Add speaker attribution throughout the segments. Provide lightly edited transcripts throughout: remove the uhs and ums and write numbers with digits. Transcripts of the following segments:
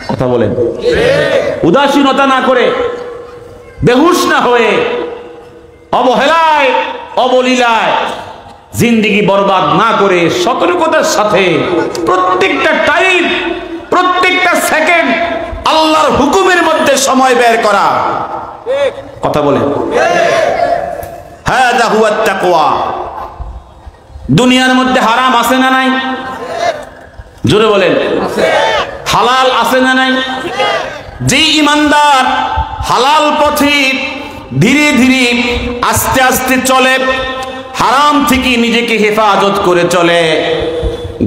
Speaker 1: কথা বলেন, উদাসীনতা না করে, বেহুশ না হয়ে, অবহেলায় অবলীলায় জিন্দেগি বরবাদ না করে সতর্কতার সাথে প্রত্যেকটা টাইম, প্রত্যেকটা সেকেন্ড আল্লাহর হুকুমের মধ্যে সময় বের করা। কথা বলেন, হাযা হুয়া তাকওয়া। দুনিয়ার মধ্যে হারাম আছে না নাই? জোরে বলেন, হালাল আছে না নাই? যে ইমানদার হালাল পথে ধীরে ধীরে আস্তে আস্তে চলে, হারাম থেকে নিজেকে হেফাজত করে চলে,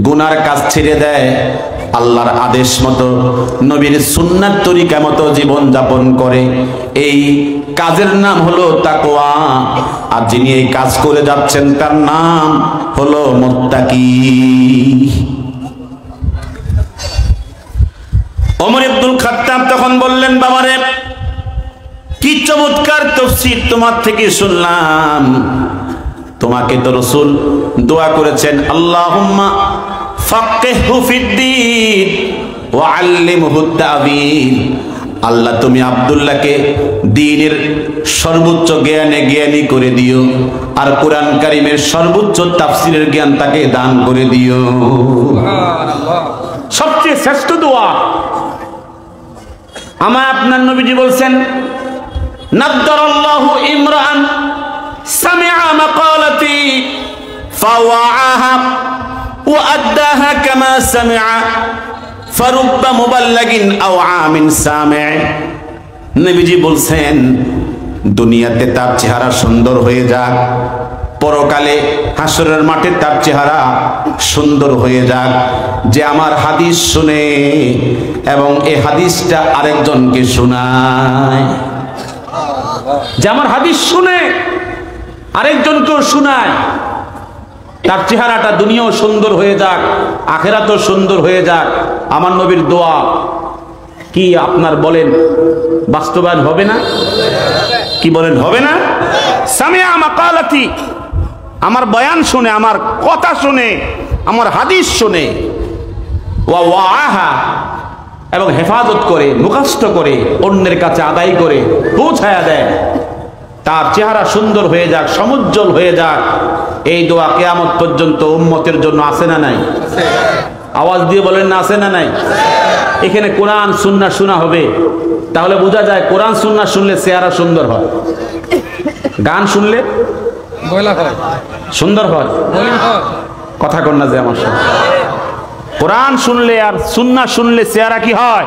Speaker 1: গুনার কাজ ছেড়ে দেয়, আল্লাহর আদেশ মতো নবীর সুন্নাত তরিকা মতো জীবন যাপন করে, এই কাজের নাম হলো তাকওয়া। আর যিনি এই কাজ করে যাচ্ছেন তার নাম হলো মুত্তাকি। ওমর ইবনুল খাত্তাব তখন বললেন, বাবারে কি চমৎকার তাফসীর তোমার থেকে শুনলাম। তোমাকে তো রাসূল দোয়া করেছেন, আল্লাহুম্মা ফাক্কিহহু ফিদ্দীন ওয়া আল্লিমহু তা'বীর। আল্লাহ তুমি আব্দুল্লাহকে দ্বীনের সর্বোচ্চ জ্ঞানে জ্ঞানী করে দিও, আর কোরআন কারীমের সর্বোচ্চ তাফসীরের জ্ঞান তাকে দান করে দিও। সুবহানাল্লাহ, সবচেয়ে শ্রেষ্ঠ দোয়া। আমার আপনার নবীজি বলছেন, নাদ্দারাল্লাহু ইমরান সামিআ মাকালাতি ফাওয়াআহা ওয়া আদ্দাহা কামা সামিআ ফারুব্বা মুবাল্লাগিন আও আমিন সামি'। নবীজি বলছেন, দুনিয়াতে তার চেহারা সুন্দর হয়ে যাক, পরকালে হাসরের মাঠে তার চেহারা সুন্দর হয়ে যাক, যে আমার হাদিস শুনে এবং এই হাদিসটা আরেকজনকে শোনায়, যে আমার হাদিস শুনে আরেকজনকেও শোনায়, তার চেহারাটা দুনিয়াও সুন্দর হয়ে যাক, আখিরাতও সুন্দর হয়ে যাক। আমার নবীর দোয়া কি আপনার বলেন বাস্তবায়ন হবে না? কি বলেন, হবে না? সামিআ মাকালাতি, আমার বয়ান শুনে, আমার কথা শুনে, আমার হাদিস শুনে, ওয়া ওয়াআহা, এবং হেফাজত করে, মুখস্থ করে, অন্যের কাছে আদায় করে পৌঁছায়া দেয়, তার চেহারা সুন্দর হয়ে যাক, সমুজ্জ্বল হয়ে যাক। এই দোয়া কিয়ামত পর্যন্ত উম্মতের জন্য আছে না নাই? আওয়াজ দিয়ে বলেন না, আছে না নাই? এখানে কোরআন সুন্নাহ শোনা হবে, তাহলে বোঝা যায় কোরআন সুন্নাহ শুনলে চেহারা সুন্দর হয়, গান শুনলে সুন্দর হয়। কথা কন না যে আমার সাথে, কোরআন শুনলে আর সুন্নাহ শুনলে চেহারা কি হয়?